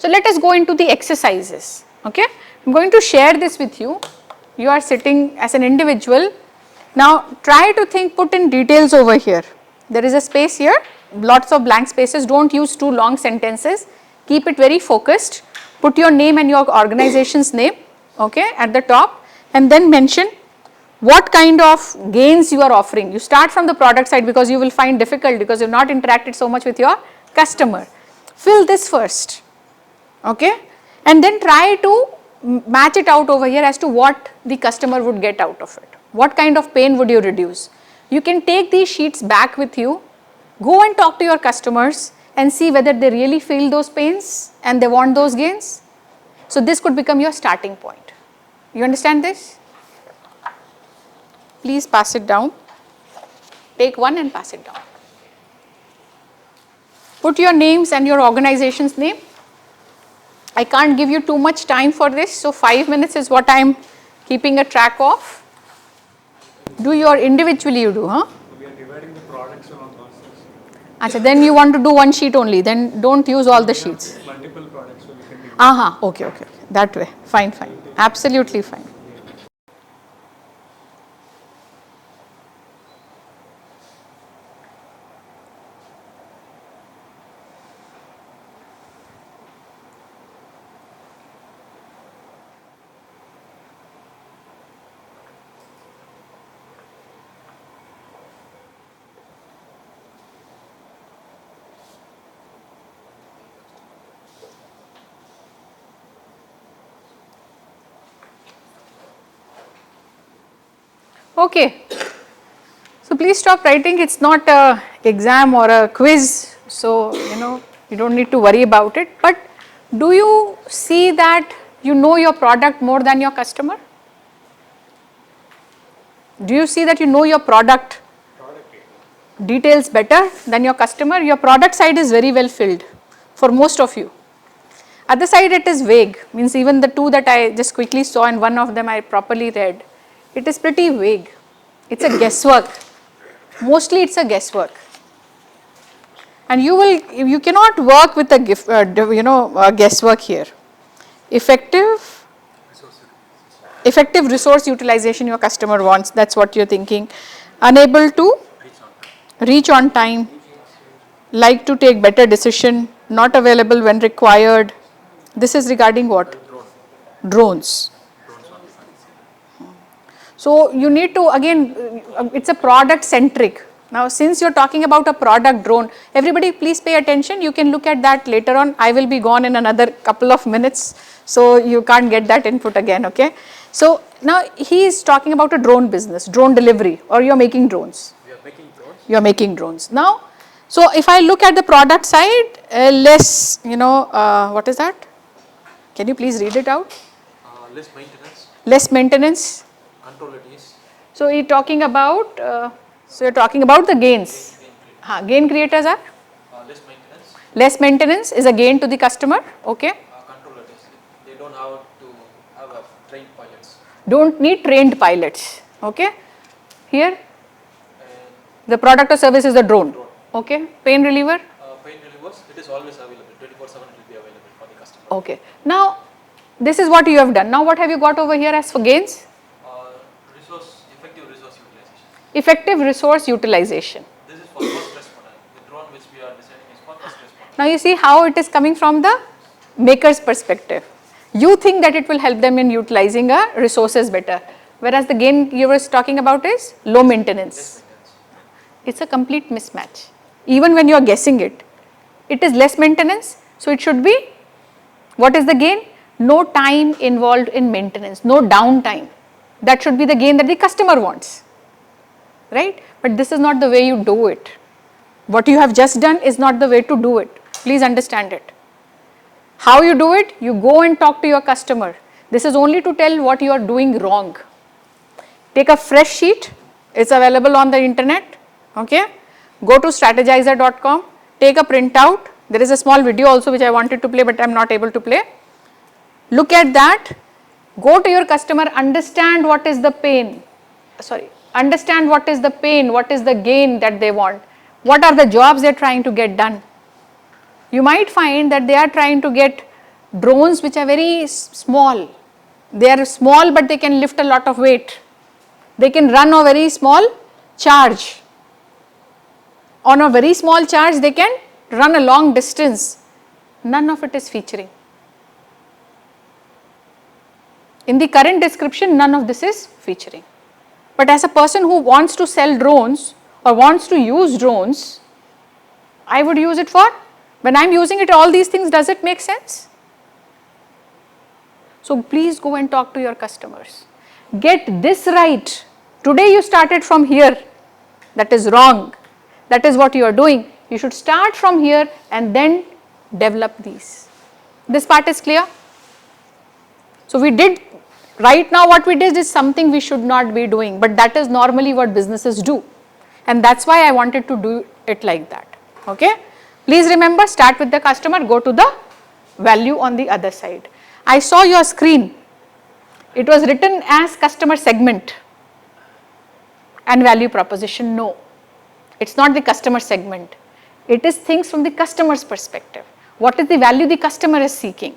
let us go into the exercises, okay. I am going to share this with you. You are sitting as an individual. Now try to think, put in details over here. There is a space here, lots of blank spaces, do not use too long sentences, keep it very focused. Put your name and your organization's name, okay, at the top, and then mention what kind of gains you are offering. You start from the product side because you will find difficult because you have not interacted so much with your customer. Fill this first, okay, and then try to match it out over here as to what the customer would get out of it. What kind of pain would you reduce? You can take these sheets back with you, go and talk to your customers and see whether they really feel those pains and they want those gains. So this could become your starting point. You understand this? Please pass it down. Take one and pass it down. Put your names and your organization's name. I can't give you too much time for this, so 5 minutes is what I am keeping a track of. Do your individually you do, huh? We are dividing the products among ourselves. Achha, then you want to do one sheet only, then don't use all the sheets. Multiple products, so we can do. Aha, okay, that way, fine, absolutely fine. Okay, so please stop writing, it is not a exam or a quiz, so you don't need to worry about it, but do you see that you know your product more than your customer? Do you see that you know your product details better than your customer? Your product side is very well filled for most of you. Other side it is vague, means even the two that I just quickly saw and one of them I properly read. It is pretty vague. It's a guesswork. Mostly it's a guesswork. And you cannot work with a guesswork here. Effective resource utilization your customer wants, that's what you're thinking. Unable to reach on time, like to take better decision, not available when required. This is regarding what? Drones. So you need to, again, it's a product centric. Now since you're talking about a product drone, everybody please pay attention, you can look at that later on. I will be gone in another couple of minutes, so you can't get that input again, okay. So now he is talking about a drone business, drone delivery, or you're making drones. We are making drones. You're making drones. Now, so if I look at the product side, less, what is that? Can you please read it out? Less maintenance. Less maintenance. Control it is. So you're talking about, the gains. Gain creators are? Less maintenance. Less maintenance is a gain to the customer, okay. Control it is. They don't have to have trained pilots. Don't need trained pilots, okay. Here, the product or service is the drone, okay. Pain reliever? Pain relievers, it is always available, 24/7 it will be available for the customer. Okay. Now, this is what you have done. Now what have you got over here as for gains? Effective resource utilization. Effective resource utilization. This is for first responder. The drone which we are designing is for first responder. Now you see how it is coming from the maker's perspective. You think that it will help them in utilizing resources better, whereas the gain you were talking about is low maintenance. It's a complete mismatch. Even when you are guessing it, it is less maintenance, so it should be, what is the gain? No time involved in maintenance, no downtime. That should be the gain that the customer wants, right? But this is not the way you do it. What you have just done is not the way to do it. Please understand it. How you do it? You go and talk to your customer. This is only to tell what you are doing wrong. Take a fresh sheet, it's available on the internet, okay? Go to strategizer.com, take a printout. There is a small video also which I wanted to play but I am not able to play. Look at that, go to your customer, understand what is the pain, understand what is the pain, what is the gain that they want, what are the jobs they are trying to get done. You might find that they are trying to get drones which are very small. They are small but they can lift a lot of weight. They can run a very small charge. On a very small charge they can run a long distance. None of it is featuring. In the current description, none of this is featuring. But as a person who wants to sell drones or wants to use drones, I would use it for, when I am using it, all these things, does it make sense? So please go and talk to your customers. Get this right. Today you started from here. That is wrong. That is what you are doing. You should start from here and then develop these. This part is clear? So we did, right now what we did is something we should not be doing, but that is normally what businesses do. And that's why I wanted to do it like that. Okay? Please remember, start with the customer, go to the value on the other side. I saw your screen. It was written as customer segment and value proposition. No, it's not the customer segment. It is things from the customer's perspective. What is the value the customer is seeking?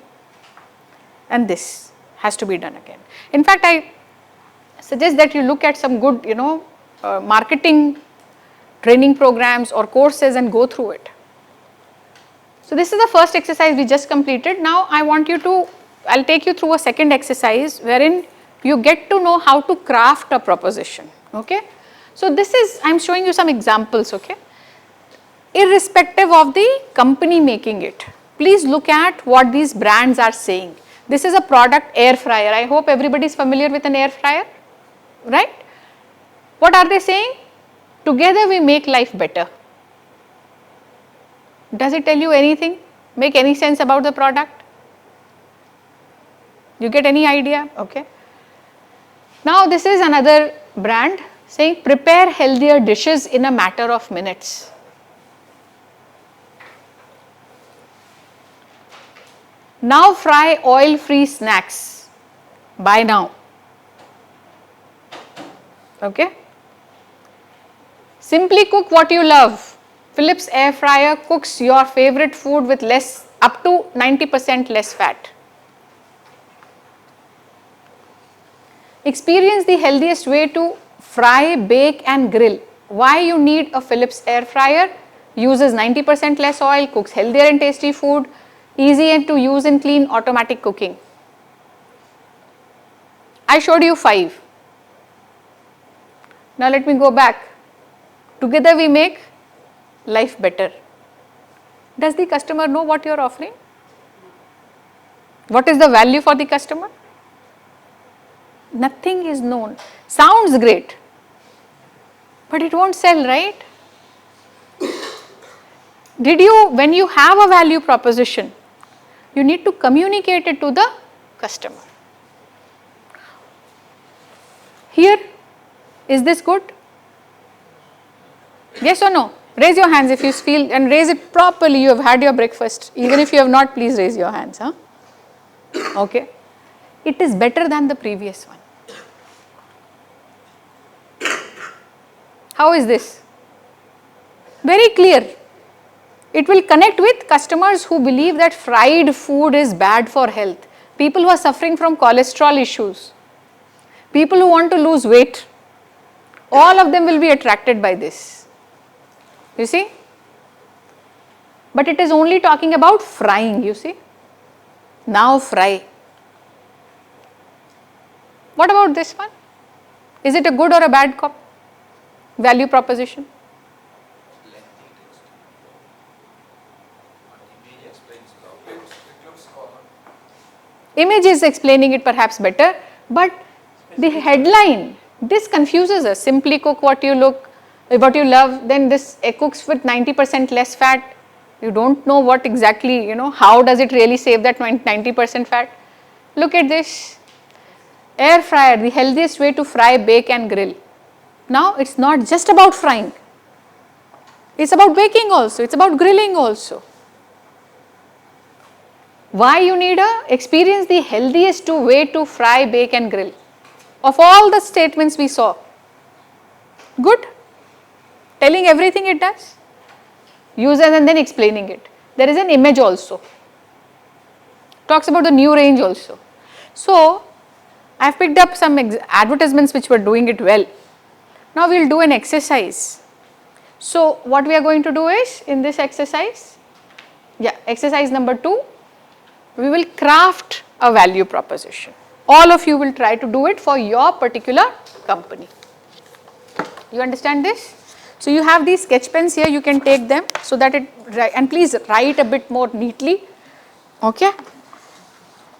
And this has to be done again. In fact, I suggest that you look at some good, marketing training programs or courses and go through it. So this is the first exercise we just completed. Now I want you to, I'll take you through a second exercise wherein you get to know how to craft a proposition. Okay. So this is, I'm showing you some examples. Okay. Irrespective of the company making it, please look at what these brands are saying. This is a product, air fryer. I hope everybody is familiar with an air fryer, right? What are they saying? Together we make life better. Does it tell you anything? Make any sense about the product? You get any idea? Okay. Now this is another brand saying prepare healthier dishes in a matter of minutes. Now fry oil-free snacks. Buy now. Okay. Simply cook what you love. Philips air fryer cooks your favorite food with less, up to 90% less fat. Experience the healthiest way to fry, bake and grill. Why you need a Philips air fryer? Uses 90% less oil, cooks healthier and tasty food, easy to use and clean, automatic cooking. I showed you 5. Now let me go back. Together we make life better. Does the customer know what you are offering? What is the value for the customer? Nothing is known. Sounds great, but it won't sell, right? When you have a value proposition, you need to communicate it to the customer. Here, is this good? Yes or no? Raise your hands if you feel, and raise it properly. You have had your breakfast. Even if you have not, please raise your hands. Huh? Okay. It is better than the previous one. How is this? Very clear. It will connect with customers who believe that fried food is bad for health. People who are suffering from cholesterol issues. People who want to lose weight. All of them will be attracted by this. You see? But it is only talking about frying, you see? Now fry. What about this one? Is it a good or a bad value proposition? Image is explaining it perhaps better, but the headline, this confuses us. Simply cook what you love, then this cooks with 90% less fat. You don't know what exactly, how does it really save that 90% fat? Look at this. Air fryer, the healthiest way to fry, bake and grill. Now it's not just about frying. It's about baking also, it's about grilling also. Why you need experience the healthiest way to fry, bake and grill. Of all the statements we saw, good, telling everything it does, users and then explaining it. There is an image also. talks about the new range also. So, I have picked up some advertisements which were doing it well. Now, we will do an exercise. So, what we are going to do is in this exercise, exercise number 2, we will craft a value proposition. All of you will try to do it for your particular company. You understand this? So, you have these sketch pens here, you can take them so that and please write a bit more neatly, okay.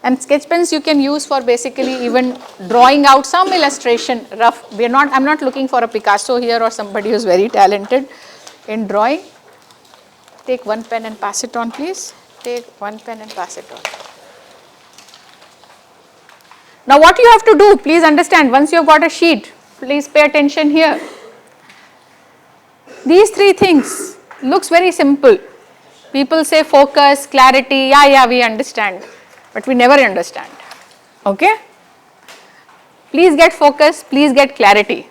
And sketch pens you can use for basically even drawing out some illustration rough. I am not looking for a Picasso here or somebody who is very talented in drawing. Take one pen and pass it on, please. Take one pen and pass it on. Now what you have to do, please understand, once you have got a sheet, please pay attention here. These 3 things looks very simple. People say focus, clarity, yeah, we understand, but we never understand, okay. Please get focus, please get clarity.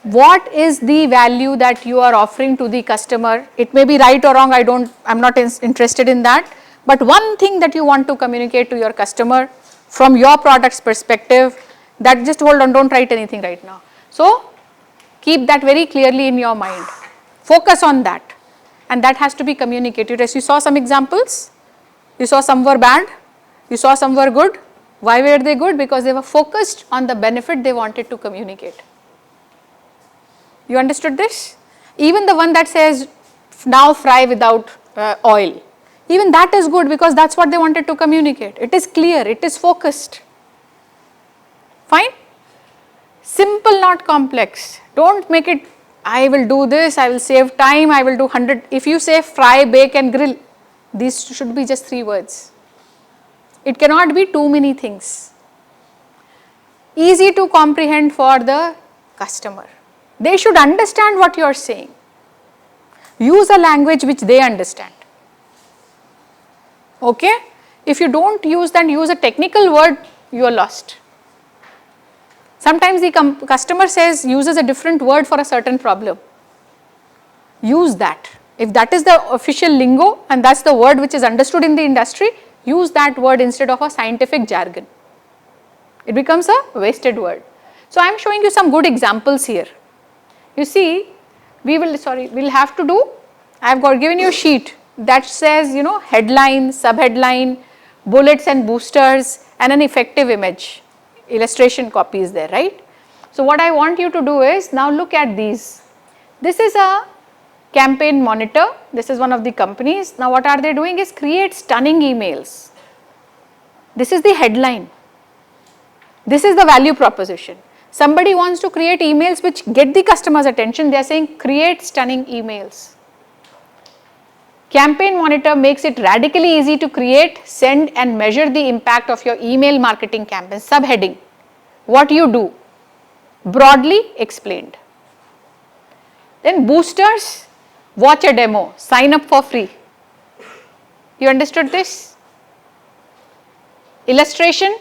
What is the value that you are offering to the customer? It may be right or wrong, I'm not interested in that, but one thing that you want to communicate to your customer from your product's perspective, that just hold on, don't write anything right now. So, keep that very clearly in your mind, focus on that, and that has to be communicated. As you saw some examples, you saw some were bad, you saw some were good. Why were they good? Because they were focused on the benefit they wanted to communicate. You understood this? Even the one that says now fry without oil, even that is good because that's what they wanted to communicate. It is clear, it is focused. Fine? Simple, not complex. Don't make it, I will do this, I will save time, I will do 100. If you say fry, bake and grill, these should be just 3 words. It cannot be too many things. Easy to comprehend for the customer. They should understand what you are saying. Use a language which they understand. Okay? If you don't use that, use a technical word, you are lost. Sometimes the customer uses a different word for a certain problem. Use that. If that is the official lingo and that's the word which is understood in the industry, use that word instead of a scientific jargon. It becomes a wasted word. So I am showing you some good examples here. You see, we'll have to do, I have given you a sheet that says, headline, subheadline, bullets and boosters and an effective image. Illustration copy is there, right? So what I want you to do is, now look at these. This is a campaign monitor. This is one of the companies. Now what are they doing is create stunning emails. This is the headline. This is the value proposition. Somebody wants to create emails which get the customer's attention. They are saying create stunning emails. Campaign monitor makes it radically easy to create, send and measure the impact of your email marketing campaign. Subheading, what you do, broadly explained. Then boosters, watch a demo, sign up for free. You understood this? Illustration,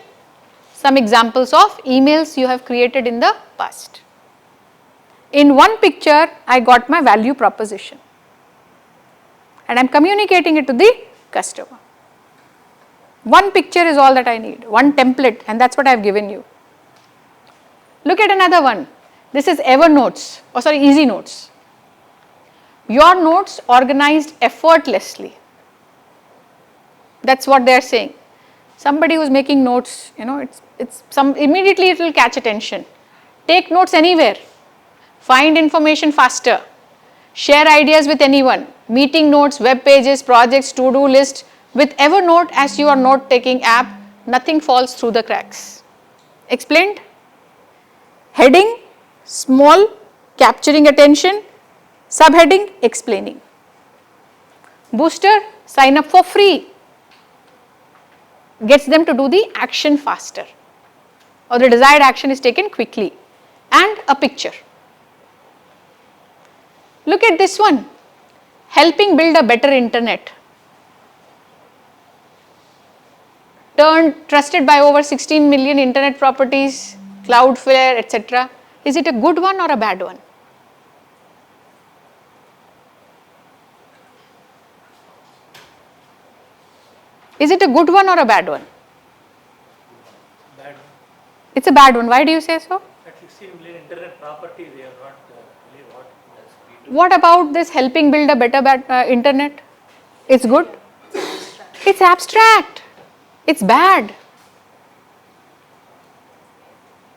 some examples of emails you have created in the past. In one picture, I got my value proposition and I am communicating it to the customer. One picture is all that I need, one template, and that is what I have given you. Look at another one. This is Easy Notes. Your notes organized effortlessly. That is what they are saying. Somebody who is making notes, immediately it will catch attention. Take notes anywhere. Find information faster. Share ideas with anyone. Meeting notes, web pages, projects, to-do list. With Evernote as your note-taking app, nothing falls through the cracks. Explained? Heading, small, capturing attention. Subheading, explaining. Booster, sign up for free. Gets them to do the action faster, or the desired action is taken quickly. And a picture. Look at this one, helping build a better internet. Trusted by over 16 million internet properties, Cloudflare, etc. Is it a good one or a bad one? Is it a good one or a bad one? Bad. It's a bad one. Why do you say so? At 16 million internet property, they are not really what does. What about this helping build a better internet? It's good. It's abstract. It's bad.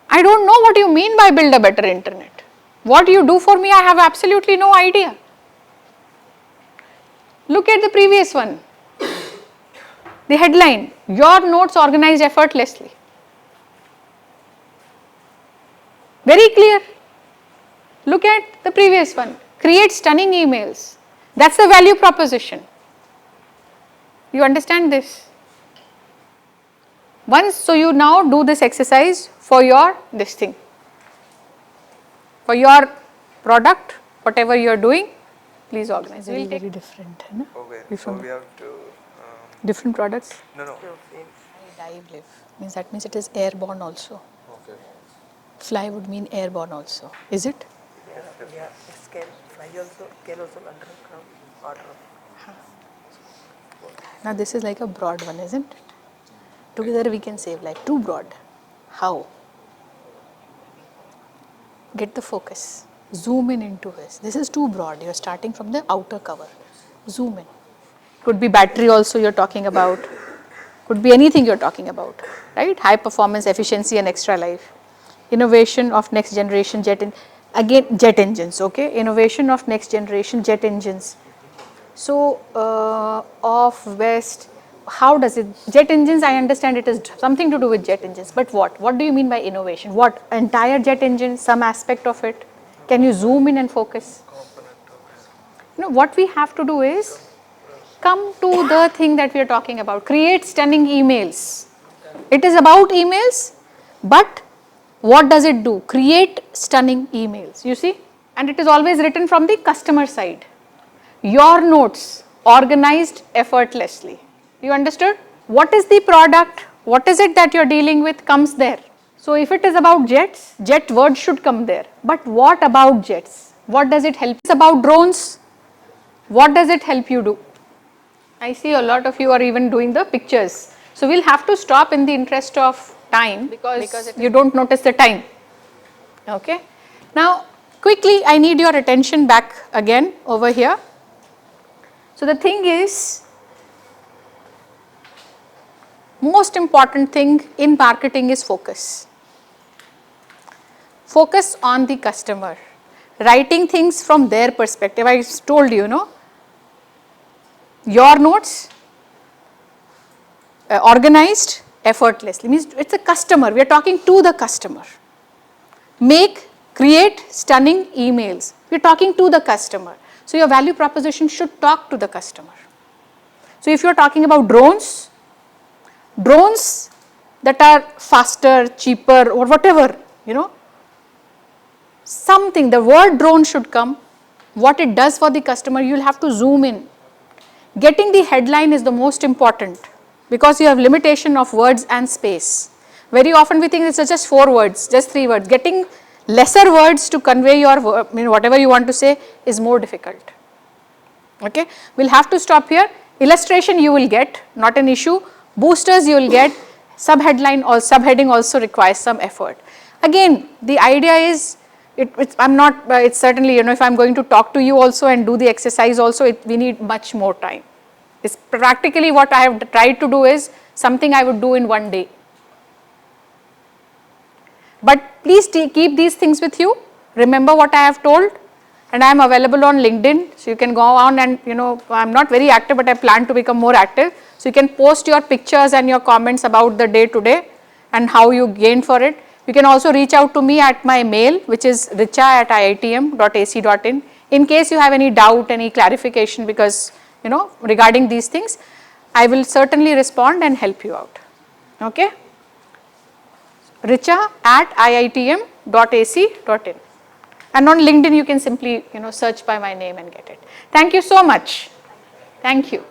I don't know what you mean by build a better internet. What you do for me, I have absolutely no idea. Look at the previous one. The headline, your notes organized effortlessly. Very clear. Look at the previous one, create stunning emails. That's the value proposition. You understand this? Once, so you now do this exercise for your this thing. For your product, whatever you are doing, please organize. Very, very different. No? Okay, so we have to. Different products. No. Dive live means that means it is airborne also. Okay. Fly would mean airborne also. Is it? Yeah, it can also underground order. Now this is like a broad one, isn't it? Together we can save like too broad. How? Get the focus. Zoom in into this. This is too broad. You are starting from the outer cover. Zoom in. Could be battery also you're talking about. Could be anything you're talking about. Right? High performance, efficiency and extra life. Innovation of next generation jet engines. Okay? Innovation of next generation jet engines. So, off, west, how does it, jet engines, I understand it is something to do with jet engines, but what? What do you mean by innovation? What, entire jet engine, some aspect of it? Can you zoom in and focus? What we have to do is, come to the thing that we are talking about, create stunning emails. It is about emails, but what does it do? Create stunning emails, you see? And it is always written from the customer side. Your notes organized effortlessly. You understood? What is the product? What is it that you are dealing with comes there. So if it is about jets, jet word should come there. But what about jets? What does it help? It's about drones. What does it help you do? I see a lot of you are even doing the pictures. So we'll have to stop in the interest of time because you don't notice the time. Okay. Now quickly I need your attention back again over here. So the thing is, most important thing in marketing is focus. Focus on the customer. Writing things from their perspective. I told you, your notes organized effortlessly means it's a customer. We are talking to the customer. Create stunning emails. We are talking to the customer. So your value proposition should talk to the customer. So if you are talking about drones that are faster, cheaper or whatever, something, the word drone should come. What it does for the customer, you will have to zoom in. Getting the headline is the most important because you have limitation of words and space. Very often we think it's just 4 words, just 3 words. Getting lesser words to convey your whatever you want to say is more difficult. Okay, we'll have to stop here. Illustration you will get, not an issue. Boosters you will get. Subheadline or subheading also requires some effort. Again, the idea is, it's certainly, if I'm going to talk to you also and do the exercise also, we need much more time. It's practically what I have tried to do is something I would do in one day. But please keep these things with you. Remember what I have told, and I am available on LinkedIn. So you can go on and, I'm not very active, but I plan to become more active. So you can post your pictures and your comments about the day today and how you gained for it. You can also reach out to me at my mail, which is richa@iitm.ac.in. In case you have any doubt, any clarification, because, regarding these things, I will certainly respond and help you out. Okay? richa@iitm.ac.in. And on LinkedIn, you can simply, search by my name and get it. Thank you so much. Thank you.